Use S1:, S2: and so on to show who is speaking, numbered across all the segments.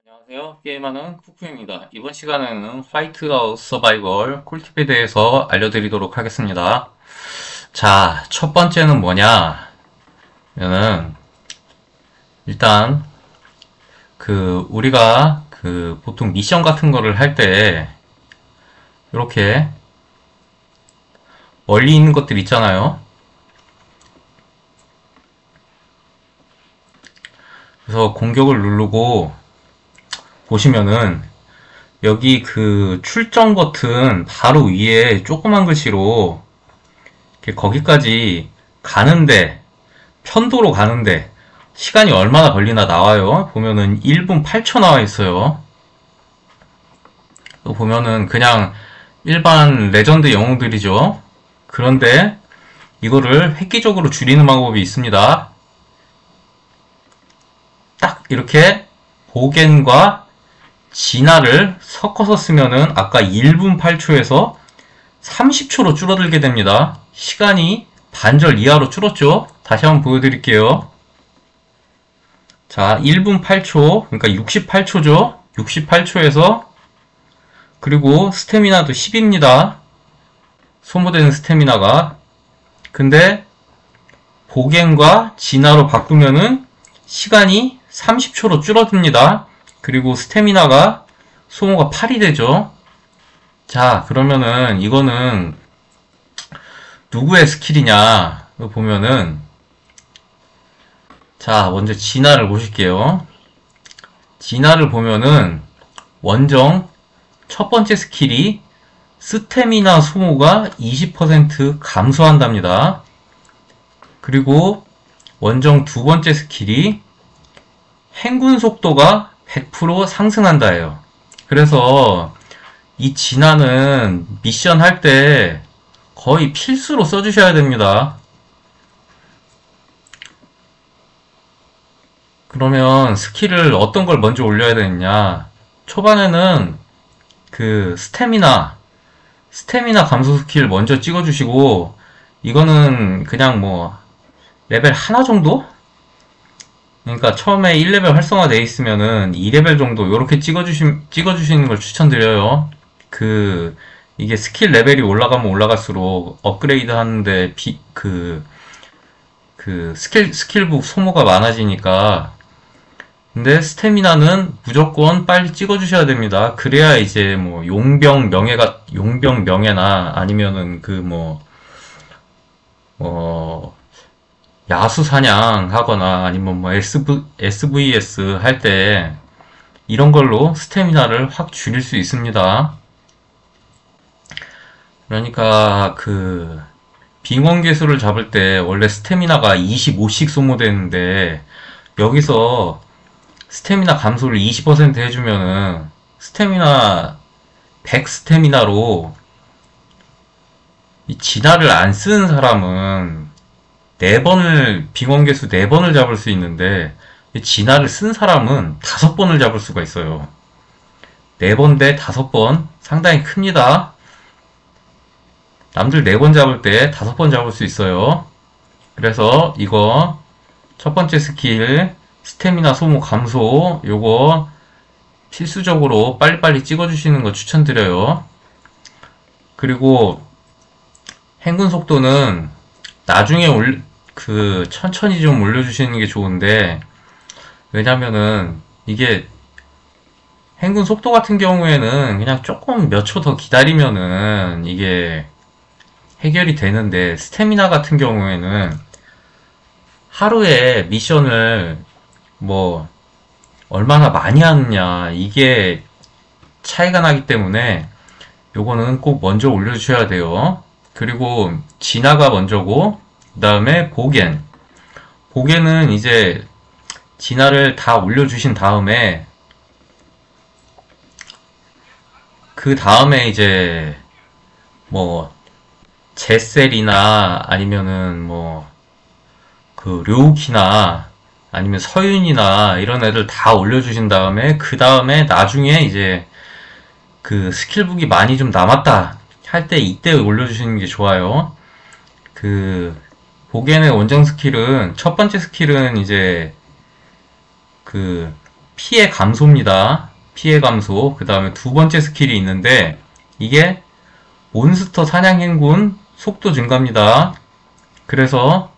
S1: 안녕하세요. 게임하는 쿠쿠입니다. 이번 시간에는 화이트하우스 서바이벌 꿀팁에 대해서 알려드리도록 하겠습니다. 자, 첫 번째는 뭐냐? 는 일단 우리가 보통 미션 같은 거를 할 때 이렇게 멀리 있는 것들 있잖아요. 그래서 공격을 누르고 보시면은 여기 출정 버튼 바로 위에 조그만 글씨로 이렇게 거기까지 가는데, 편도로 가는데 시간이 얼마나 걸리나 나와요. 보면은 1분 8초 나와 있어요. 또 보면은 그냥 일반 레전드 영웅들이죠. 그런데 이거를 획기적으로 줄이는 방법이 있습니다. 딱 이렇게 보겐과 진화를 섞어서 쓰면은 아까 1분 8초에서 30초로 줄어들게 됩니다. 시간이 반절 이하로 줄었죠? 다시 한번 보여드릴게요. 자, 1분 8초, 그러니까 68초죠? 68초에서, 그리고 스태미나도 10입니다. 소모되는 스태미나가. 근데, 보겐과 진화로 바꾸면은 시간이 30초로 줄어듭니다. 그리고 스태미나가 소모가 8이 되죠. 자, 그러면은 이거는 누구의 스킬이냐 보면은, 자, 먼저 진화를 보실게요. 진화를 보면은 원정 첫 번째 스킬이 스태미나 소모가 20% 감소한답니다. 그리고 원정 두 번째 스킬이 행군 속도가 100% 상승한다예요. 그래서 이 진화는 미션 할 때 거의 필수로 써주셔야 됩니다. 그러면 스킬을 어떤 걸 먼저 올려야 되느냐? 초반에는 스태미나 감소 스킬 먼저 찍어주시고, 이거는 그냥 뭐 레벨 하나 정도? 그러니까 처음에 1레벨 활성화되어 있으면은 2레벨 정도 요렇게 찍어주시는 걸 추천드려요. 이게 스킬 레벨이 올라가면 올라갈수록 업그레이드 하는데 스킬북 소모가 많아지니까. 근데 스태미나는 무조건 빨리 찍어주셔야 됩니다. 그래야 이제 뭐 용병 명예나 아니면은 야수 사냥 하거나 아니면 뭐 SVS 할 때 이런 걸로 스태미나를 확 줄일 수 있습니다. 그러니까 빙원 개수를 잡을 때 원래 스태미나가 25씩 소모되는데, 여기서 스태미나 감소를 20% 해주면은 스태미나 100 스태미나로 이 진화를 안 쓰는 사람은 빙원 개수 4번을 잡을 수 있는데, 진화를 쓴 사람은 5번을 잡을 수가 있어요. 4번 대 5번 상당히 큽니다. 남들 4번 잡을 때 5번 잡을 수 있어요. 그래서 이거 첫 번째 스킬 스태미나 소모 감소, 요거 필수적으로 빨리빨리 찍어주시는 거 추천드려요. 그리고 행군 속도는 나중에 천천히 좀 올려주시는 게 좋은데, 왜냐면은 이게 행군 속도 같은 경우에는 그냥 조금 몇 초 더 기다리면은 이게 해결이 되는데, 스태미나 같은 경우에는 하루에 미션을 뭐 얼마나 많이 하느냐, 이게 차이가 나기 때문에 요거는 꼭 먼저 올려주셔야 돼요. 그리고 진화가 먼저고, 그 다음에 보겐은 이제 진화를 다 올려주신 다음에, 그 다음에 이제 뭐 제셀이나 아니면은 료우키나 아니면 서윤이나 이런 애들 다 올려주신 다음에, 그 다음에 나중에 이제 스킬북이 많이 좀 남았다 할 때 이때 올려주시는 게 좋아요. 보겐의 원정 스킬은 첫 번째 스킬은 이제 피해 감소입니다. 피해 감소. 그 다음에 두 번째 스킬이 있는데 이게 몬스터 사냥 행군 속도 증가입니다. 그래서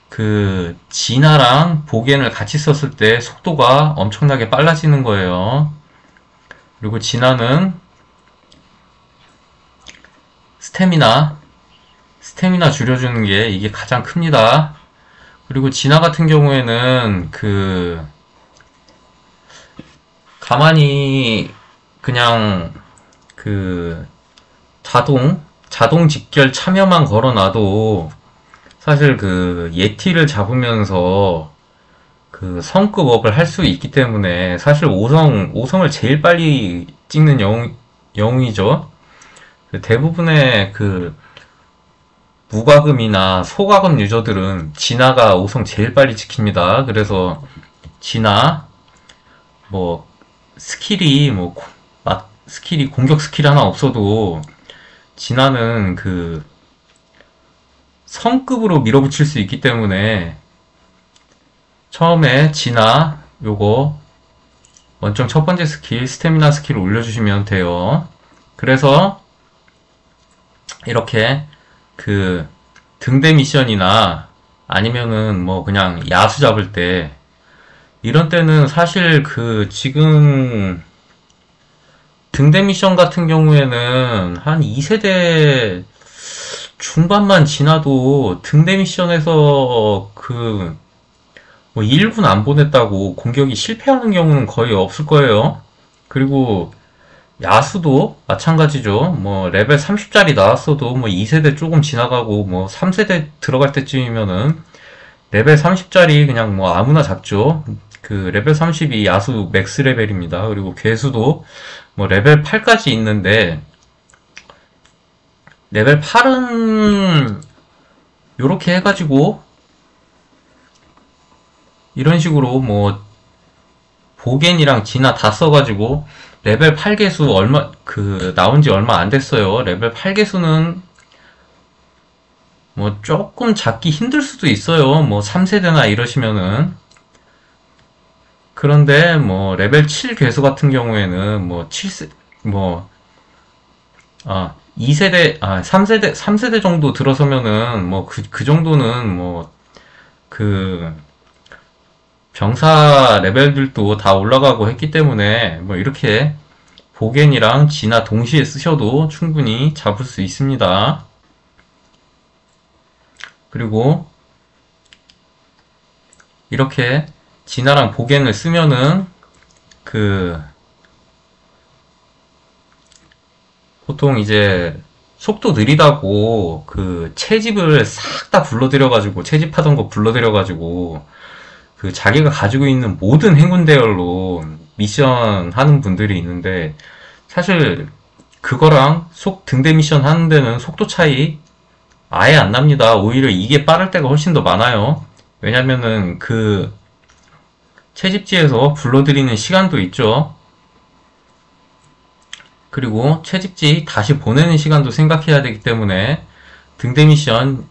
S1: 그 진화랑 보겐을 같이 썼을 때 속도가 엄청나게 빨라지는 거예요. 그리고 진화는 스태미나 줄여주는 게 이게 가장 큽니다. 그리고 진화 같은 경우에는 가만히 그냥 자동 직결 참여만 걸어놔도 사실 예티를 잡으면서 성급 업을 할 수 있기 때문에 사실 5성을 제일 빨리 찍는 영웅이죠. 대부분의 무과금이나 소과금 유저들은 진화가 5성 제일 빨리 찍힙니다. 그래서 진화, 스킬이 공격 스킬 하나 없어도 진화는 성급으로 밀어붙일 수 있기 때문에 처음에 진화 요거 원점 첫 번째 스킬 스태미나 스킬을 올려주시면 돼요. 그래서 이렇게 등대 미션이나 아니면은 그냥 야수 잡을 때 이런 때는 사실 지금 등대 미션 같은 경우에는 한 2세대 중반만 지나도 등대 미션에서 1군 안 보냈다고 공격이 실패하는 경우는 거의 없을 거예요. 그리고 야수도 마찬가지죠. 레벨 30짜리 나왔어도 2세대 조금 지나가고 3세대 들어갈 때쯤이면은 레벨 30짜리 그냥 아무나 잡죠. 레벨 30이 야수 맥스 레벨입니다. 그리고 괴수도 레벨 8까지 있는데 레벨 8은 요렇게 해가지고 이런 식으로 보겐이랑 진화 다 써가지고 레벨 8개수 나온지 얼마 안 됐어요. 레벨 8개수는 조금 잡기 힘들 수도 있어요. 3세대나 이러시면은. 그런데 레벨 7 괴수 같은 경우에는 3세대 정도 들어서면은 그 정도는 병사 레벨들도 다 올라가고 했기 때문에 이렇게 보겐이랑 진화 동시에 쓰셔도 충분히 잡을 수 있습니다. 그리고 이렇게 진화랑 보겐을 쓰면은 보통 이제 속도 느리다고 채집을 싹 다 불러들여가지고 채집하던 거 불러들여가지고 자기가 가지고 있는 모든 행운 대열로 미션 하는 분들이 있는데 사실 그거랑 등대 미션 하는 데는 속도 차이 아예 안 납니다. 오히려 이게 빠를 때가 훨씬 더 많아요. 왜냐면은 채집지에서 불러들이는 시간도 있죠. 그리고 채집지 다시 보내는 시간도 생각해야 되기 때문에 등대 미션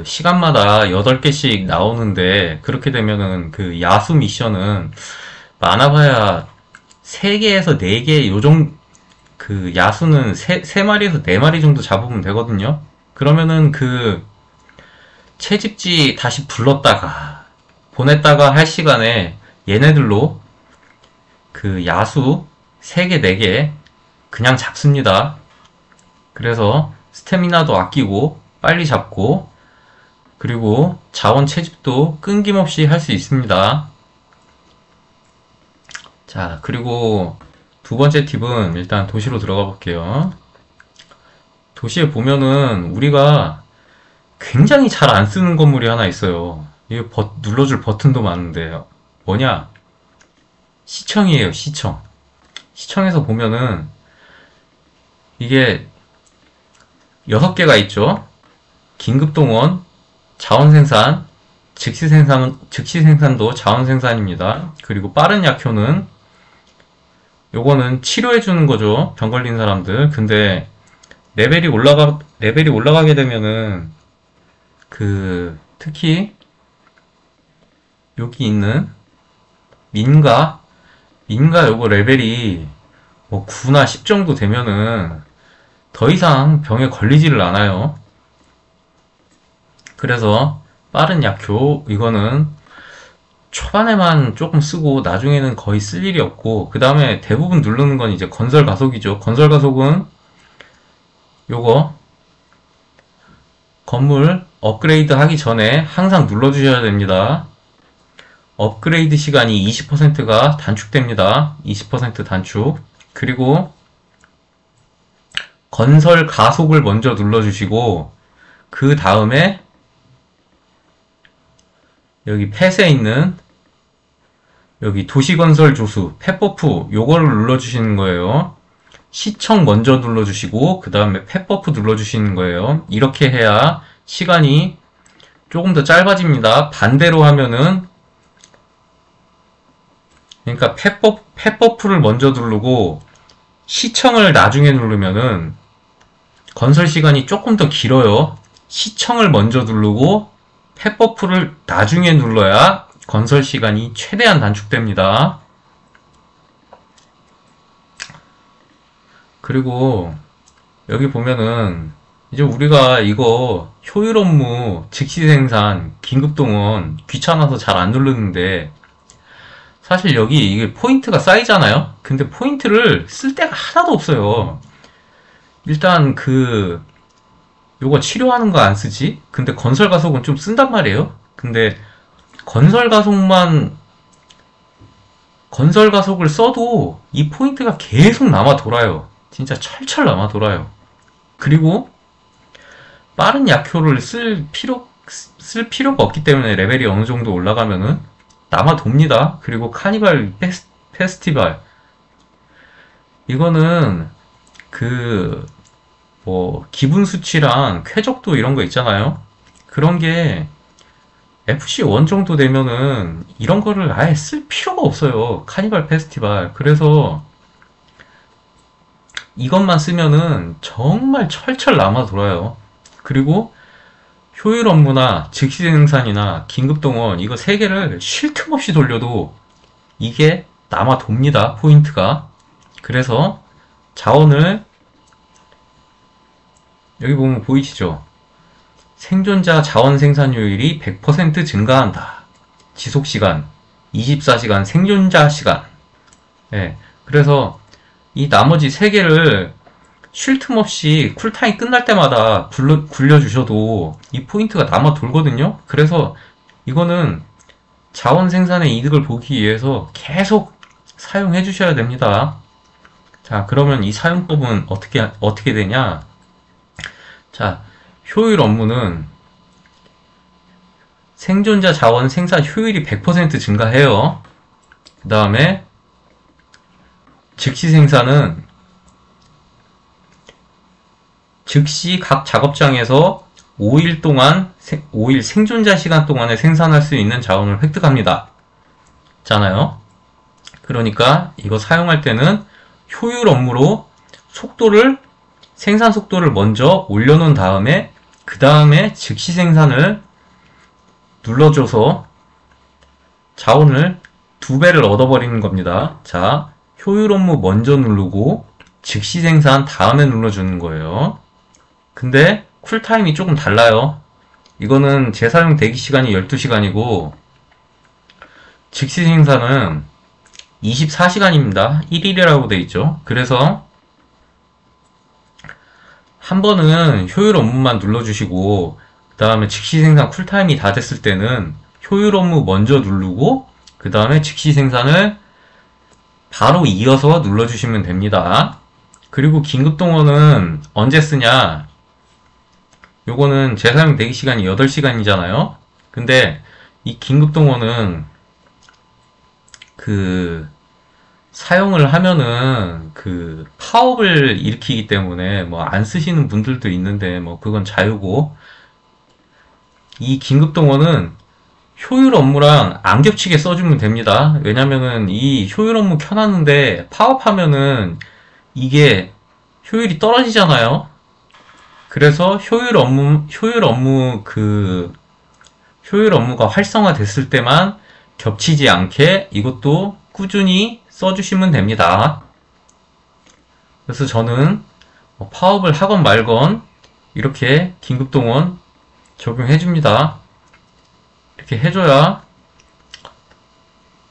S1: 시간마다 8개씩 나오는데 그렇게 되면은 야수 미션은 많아봐야 3개에서 4개 야수는 3마리에서 4마리 정도 잡으면 되거든요. 그러면은 채집지 다시 불렀다가 보냈다가 할 시간에 얘네들로 야수 3개, 4개 그냥 잡습니다. 그래서 스태미나도 아끼고 빨리 잡고 그리고 자원 채집도 끊김없이 할 수 있습니다. 자, 그리고 두 번째 팁은 일단 도시로 들어가 볼게요. 도시에 보면은 우리가 굉장히 잘 안 쓰는 건물이 하나 있어요. 이게 눌러줄 버튼도 많은데 뭐냐? 시청이에요, 시청. 시청에서 보면은 이게 6개가 있죠. 긴급동원, 자원생산, 즉시생산도 자원생산입니다. 그리고 빠른 약효는 요거는 치료해주는 거죠. 병 걸린 사람들. 근데 레벨이 올라가게 되면은 특히 여기 있는 민가 인가 요거 레벨이 뭐 9나 10 정도 되면은 더 이상 병에 걸리지를 않아요. 그래서 빠른 약효 이거는 초반에만 조금 쓰고 나중에는 거의 쓸 일이 없고, 그 다음에 대부분 누르는 건 이제 건설 가속이죠. 건설 가속은 요거 건물 업그레이드 하기 전에 항상 눌러주셔야 됩니다. 업그레이드 시간이 20%가 단축됩니다. 20% 단축. 그리고 건설 가속을 먼저 눌러주시고, 그 다음에 여기 펫에 있는 여기 도시건설 조수 펫버프 요거를 눌러주시는 거예요. 시청 먼저 눌러주시고 그 다음에 펫버프 눌러주시는 거예요. 이렇게 해야 시간이 조금 더 짧아집니다. 반대로 하면은, 그러니까 펫버프를 먼저 누르고 시청을 나중에 누르면은 건설 시간이 조금 더 길어요. 시청을 먼저 누르고 펫버프를 나중에 눌러야 건설 시간이 최대한 단축됩니다. 그리고 여기 보면은 이제 우리가 이거 효율 업무, 즉시 생산, 긴급 동원 귀찮아서 잘 안 누르는데, 사실 여기 이게 포인트가 쌓이잖아요. 근데 포인트를 쓸 데가 하나도 없어요. 일단 요거 치료하는 거 안 쓰지? 근데 건설 가속은 좀 쓴단 말이에요. 근데 건설 가속을 써도 이 포인트가 계속 남아 돌아요. 진짜 철철 남아 돌아요. 그리고 빠른 약효를 쓸 필요가 없기 때문에 레벨이 어느 정도 올라가면은 남아 돕니다. 그리고 카니발 페스티벌 이거는 기분 수치랑 쾌적도 이런 거 있잖아요. 그런 게 FC1 정도 되면은 이런 거를 아예 쓸 필요가 없어요. 카니발 페스티벌. 그래서 이것만 쓰면은 정말 철철 남아 돌아요. 그리고 효율 업무나 즉시 생산이나 긴급 동원 이거 세 개를 쉴 틈 없이 돌려도 이게 남아 돕니다. 포인트가. 그래서 자원을 여기 보면 보이시죠? 생존자 자원 생산효율이 100% 증가한다. 지속시간 24시간 생존자 시간. 네, 그래서 이 나머지 3개를 쉴 틈 없이 쿨타임 끝날 때마다 굴려주셔도 이 포인트가 남아 돌거든요. 그래서 이거는 자원 생산의 이득을 보기 위해서 계속 사용해 주셔야 됩니다. 자, 그러면 이 사용법은 어떻게 되냐? 자, 효율 업무는 생존자 자원 생산 효율이 100% 증가해요. 그 다음에 즉시 생산은 즉시 각 작업장에서 5일 생존자 시간 동안에 생산할 수 있는 자원을 획득합니다. 잖아요. 그러니까 이거 사용할 때는 효율 업무로 생산 속도를 먼저 올려놓은 다음에 그 다음에 즉시 생산을 눌러줘서 자원을 2배를 얻어버리는 겁니다. 자, 효율 업무 먼저 누르고 즉시 생산 다음에 눌러주는 거예요. 근데 쿨타임이 조금 달라요. 이거는 재사용 대기 시간이 12시간이고 즉시 생산은 24시간입니다. 1일이라고 돼 있죠. 그래서 한 번은 효율 업무만 눌러주시고 그 다음에 즉시 생산 쿨타임이 다 됐을 때는 효율 업무 먼저 누르고 그 다음에 즉시 생산을 바로 이어서 눌러주시면 됩니다. 그리고 긴급동원은 언제 쓰냐? 요거는 재사용 대기 시간이 8시간이잖아요. 근데 이 긴급동원은 사용을 하면은 파업을 일으키기 때문에 뭐 안 쓰시는 분들도 있는데 뭐 그건 자유고, 이 긴급동원은 효율 업무랑 안 겹치게 써주면 됩니다. 왜냐면은 이 효율 업무 켜놨는데 파업하면은 이게 효율이 떨어지잖아요. 그래서 효율 업무가 활성화됐을 때만 겹치지 않게 이것도 꾸준히 써주시면 됩니다. 그래서 저는 파업을 하건 말건 이렇게 긴급동원 적용해줍니다. 이렇게 해줘야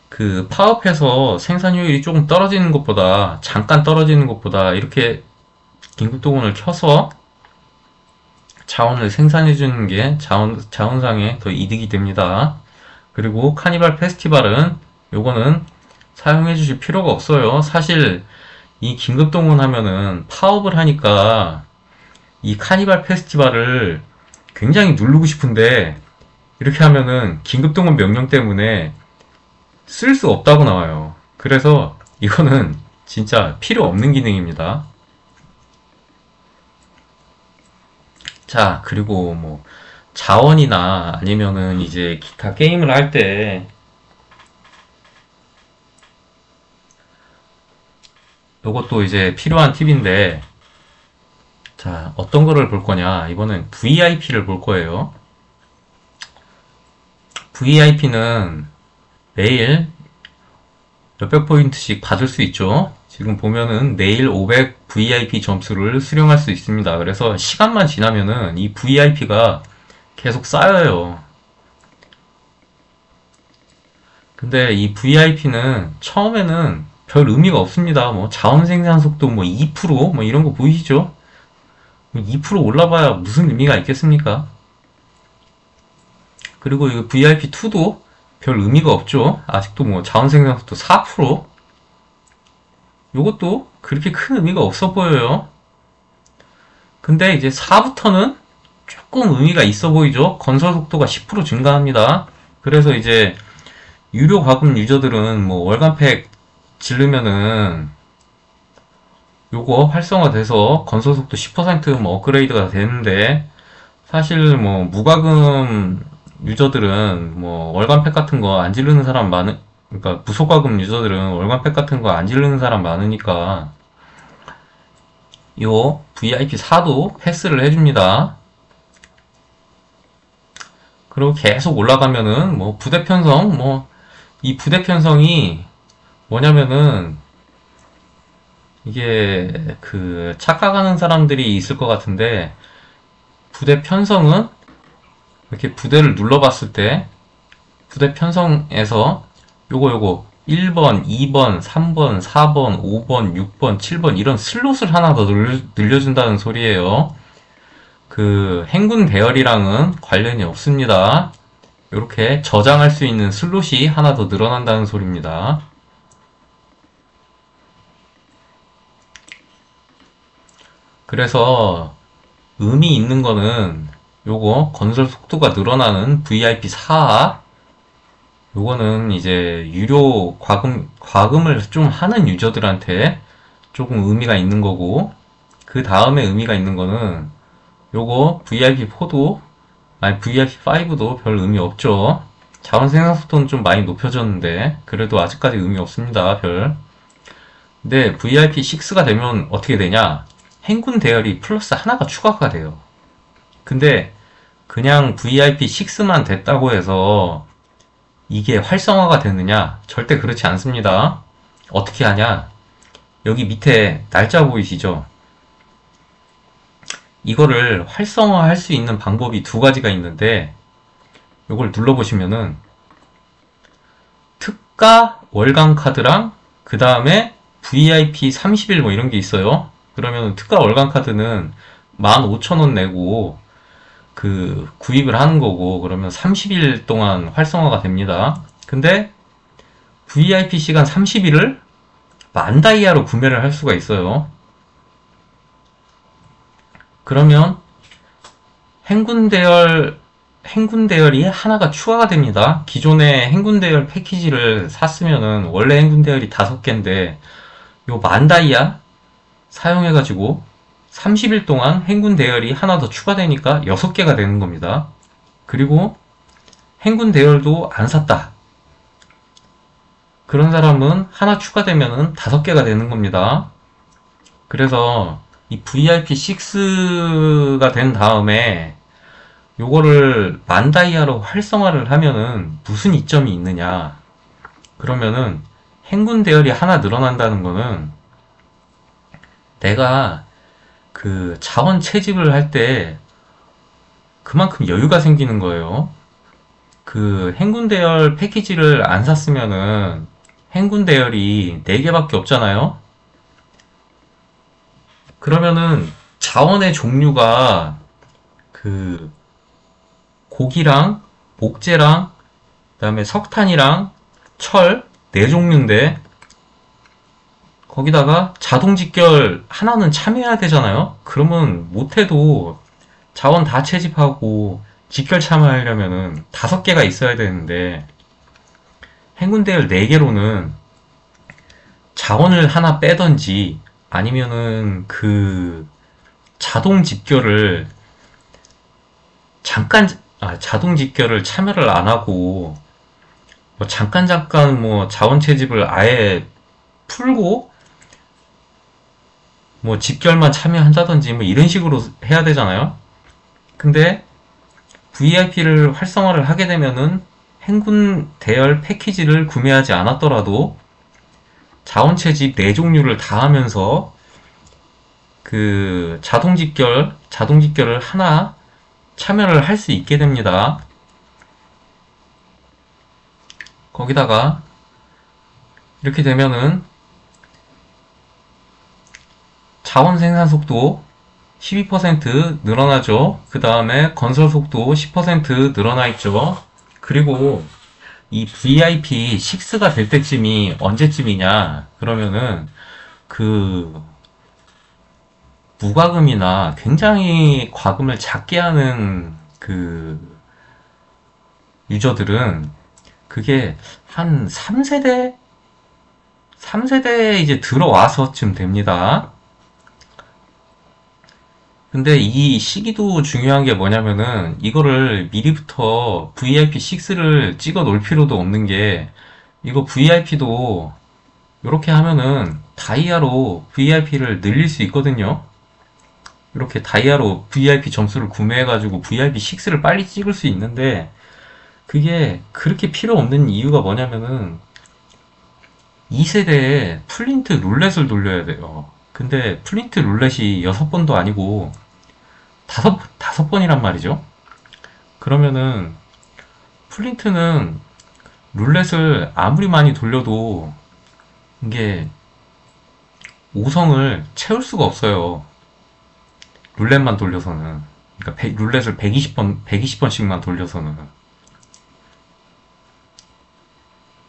S1: 그 파업해서 생산효율이 조금 떨어지는 것보다, 잠깐 떨어지는 것보다 이렇게 긴급동원을 켜서 자원을 생산해주는 게 자원상에 더 이득이 됩니다. 그리고 카니발 페스티벌은 요거는 사용해 주실 필요가 없어요. 사실 이 긴급동원 하면은 파업을 하니까 이 카니발 페스티벌을 굉장히 누르고 싶은데 이렇게 하면은 긴급동원 명령 때문에 쓸 수 없다고 나와요. 그래서 이거는 진짜 필요 없는 기능입니다. 자, 그리고 뭐 자원이나 아니면은 이제 기타 게임을 할 때 요것도 이제 필요한 팁인데, 자, 어떤 거를 볼 거냐. 이번엔 VIP를 볼 거예요. VIP는 매일 몇백 포인트씩 받을 수 있죠. 지금 보면은 매일 500 VIP 점수를 수령할 수 있습니다. 그래서 시간만 지나면은 이 VIP가 계속 쌓여요. 근데 이 VIP는 처음에는 별 의미가 없습니다. 뭐 자원 생산 속도 뭐 2%뭐 이런 거 보이시죠? 2% 올라봐야 무슨 의미가 있겠습니까? 그리고 이 VIP2도 별 의미가 없죠. 아직도 뭐 자원 생산 속도 4%. 요것도 그렇게 큰 의미가 없어 보여요. 근데 이제 4부터는 조금 의미가 있어 보이죠. 건설 속도가 10% 증가합니다. 그래서 이제 유료 과금 유저들은 뭐 월간팩 지르면은 요거 활성화돼서 건설 속도 10%뭐 업그레이드가 되는데, 사실 뭐 무과금 유저들은 뭐 월간팩 같은 거 안 지르는 사람 그러니까 무소과금 유저들은 월간팩 같은 거 안 지르는 사람 많으니까 요 VIP4도 패스를 해줍니다. 그리고 계속 올라가면은 뭐 부대 편성, 뭐 이 부대 편성이 뭐냐면은 이게 그 착각하는 사람들이 있을 것 같은데, 부대 편성은 이렇게 부대를 눌러봤을 때 부대 편성에서 요거 1번, 2번, 3번, 4번, 5번, 6번, 7번 이런 슬롯을 하나 더 늘려준다는 소리예요. 그 행군 대열이랑은 관련이 없습니다. 이렇게 저장할 수 있는 슬롯이 하나 더 늘어난다는 소리입니다. 그래서 의미 있는 거는 요거 건설 속도가 늘어나는 VIP4, 요거는 이제 유료 과금을 좀 하는 유저들한테 조금 의미가 있는 거고, 그 다음에 의미가 있는 거는 요거 VIP4도, 아니 VIP5도 별 의미 없죠. 자원 생산 속도는 좀 많이 높여졌는데 그래도 아직까지 의미 없습니다. 별. 근데 VIP6가 되면 어떻게 되냐, 행군 대열이 플러스 하나가 추가가 돼요. 근데 그냥 VIP6만 됐다고 해서 이게 활성화가 되느냐? 절대 그렇지 않습니다. 어떻게 하냐? 여기 밑에 날짜 보이시죠? 이거를 활성화할 수 있는 방법이 두 가지가 있는데, 이걸 눌러보시면은 특가 월간 카드랑 그 다음에 VIP 30일 뭐 이런 게 있어요. 그러면 특가 월간 카드는 15,000원 내고 그 구입을 하는 거고, 그러면 30일 동안 활성화가 됩니다. 근데 VIP 시간 30일을 만 다이아로 구매를 할 수가 있어요. 그러면 행군 대열이 하나가 추가가 됩니다. 기존의 행군 대열 패키지를 샀으면은 원래 행군 대열이 5개인데 요 만 다이아 사용해가지고 30일 동안 행군 대열이 하나 더 추가되니까 6개가 되는 겁니다. 그리고 행군 대열도 안 샀다, 그런 사람은 하나 추가되면은 5개가 되는 겁니다. 그래서 이 VIP6가 된 다음에 요거를 만다이아로 활성화를 하면은 무슨 이점이 있느냐, 그러면은 행군 대열이 하나 늘어난다는 거는 내가 그 자원 채집을 할 때 그만큼 여유가 생기는 거예요. 그 행군 대열 패키지를 안 샀으면은 행군 대열이 4개밖에 없잖아요. 그러면은 자원의 종류가 그 고기랑 목재랑 그다음에 석탄이랑 철 4종류인데 거기다가 자동 직결 하나는 참여해야 되잖아요. 그러면 못해도 자원 다 채집하고 직결 참여하려면은 5개가 있어야 되는데 행군 대열 4개로는 자원을 하나 빼던지 아니면은 그 자동 집결을 잠깐 자동 집결을 참여를 안 하고 뭐 잠깐 뭐 자원 채집을 아예 풀고 뭐 집결만 참여한다든지 뭐 이런 식으로 해야 되잖아요. 근데 VIP를 활성화를 하게 되면은 행군 대열 패키지를 구매하지 않았더라도 자원 채집 4종류를 다 하면서 그 자동 집결을 하나 참여를 할 수 있게 됩니다. 거기다가 이렇게 되면은 자원 생산 속도 12% 늘어나죠. 그 다음에 건설 속도 10% 늘어나 있죠. 그리고 이 VIP6가 될 때쯤이 언제쯤이냐 그러면은 그 무과금이나 굉장히 과금을 작게 하는 그 유저들은 그게 한 3세대에 이제 들어와서쯤 됩니다. 근데 이 시기도 중요한 게 뭐냐면은 이거를 미리부터 VIP6를 찍어 놓을 필요도 없는 게 이거 VIP도 이렇게 하면은 다이아로 VIP를 늘릴 수 있거든요. 이렇게 다이아로 VIP 점수를 구매해가지고 VIP6를 빨리 찍을 수 있는데 그게 그렇게 필요 없는 이유가 뭐냐면은 2세대에 플린트 룰렛을 돌려야 돼요. 근데 플린트 룰렛이 6번도 아니고 5번이란 말이죠. 그러면은 플린트는 룰렛을 아무리 많이 돌려도 이게 5성을 채울 수가 없어요. 룰렛만 돌려서는. 그러니까 룰렛을 120번씩만 돌려서는.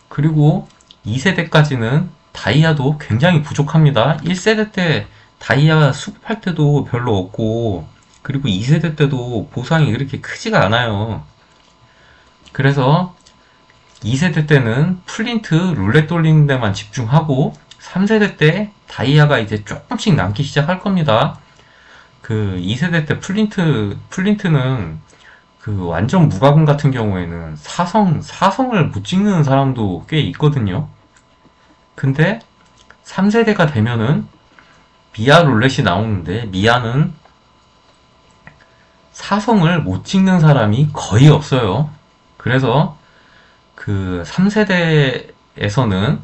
S1: 그리고 2세대까지는 다이아도 굉장히 부족합니다. 1세대 때 다이아 수급할 때도 별로 없고 그리고 2세대 때도 보상이 그렇게 크지가 않아요. 그래서 2세대 때는 플린트 룰렛 돌리는 데만 집중하고 3세대 때 다이아가 이제 조금씩 남기 시작할 겁니다. 그 2세대 때 플린트는 그 완전 무과금 같은 경우에는 4성을 못 찍는 사람도 꽤 있거든요. 근데 3세대가 되면은 미아 룰렛이 나오는데 미아는 4성을 못 찍는 사람이 거의 없어요. 그래서 그 3세대에서는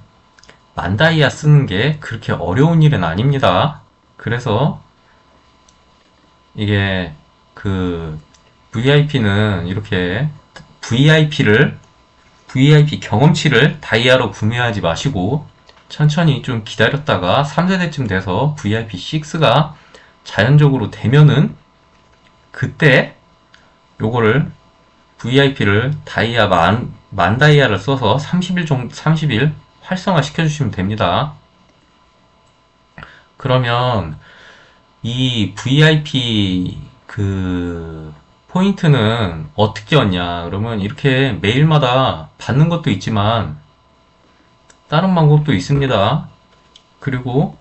S1: 만다이아 쓰는 게 그렇게 어려운 일은 아닙니다. 그래서 이게 그 VIP는 이렇게 VIP 경험치를 다이아로 구매하지 마시고 천천히 좀 기다렸다가 3세대쯤 돼서 VIP6가 자연적으로 되면은 그때 요거를 VIP를 다이아 만 다이아를 써서 30일 활성화 시켜주시면 됩니다. 그러면 이 VIP 그 포인트는 어떻게 얻냐? 그러면 이렇게 매일마다 받는 것도 있지만 다른 방법도 있습니다. 그리고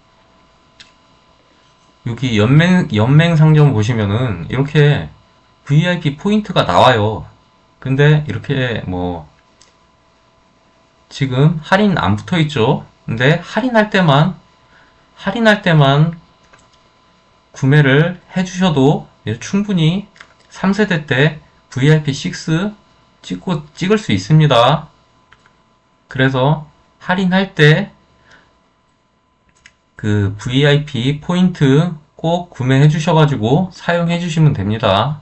S1: 여기 연맹 상점 보시면은 이렇게 VIP 포인트가 나와요. 근데 이렇게 뭐 지금 할인 안 붙어 있죠. 근데 할인할 때만 구매를 해주셔도 충분히 3세대 때 VIP6 찍을 수 있습니다. 그래서 할인할 때 그 VIP 포인트 꼭 구매해 주셔가지고 사용해 주시면 됩니다.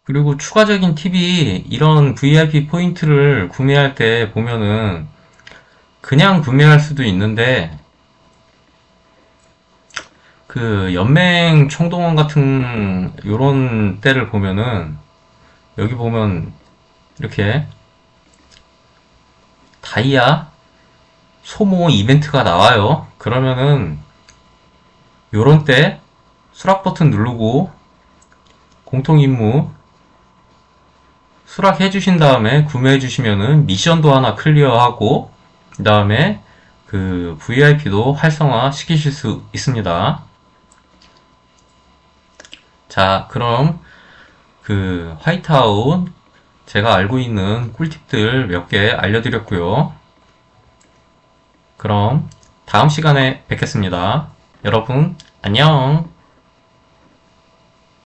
S1: 그리고 추가적인 팁이 이런 VIP 포인트를 구매할 때 보면은 그냥 구매할 수도 있는데 그 연맹 총동원 같은 요런 때를 보면은 여기 보면 이렇게 다이아 소모 이벤트가 나와요. 그러면은 요런 때 수락 버튼 누르고 공통 임무 수락해 주신 다음에 구매해 주시면은 미션도 하나 클리어하고 그 다음에 그 VIP도 활성화 시키실 수 있습니다. 자, 그럼 그 화이트아웃 제가 알고 있는 꿀팁들 몇 개 알려드렸고요. 그럼 다음 시간에 뵙겠습니다. 여러분 안녕.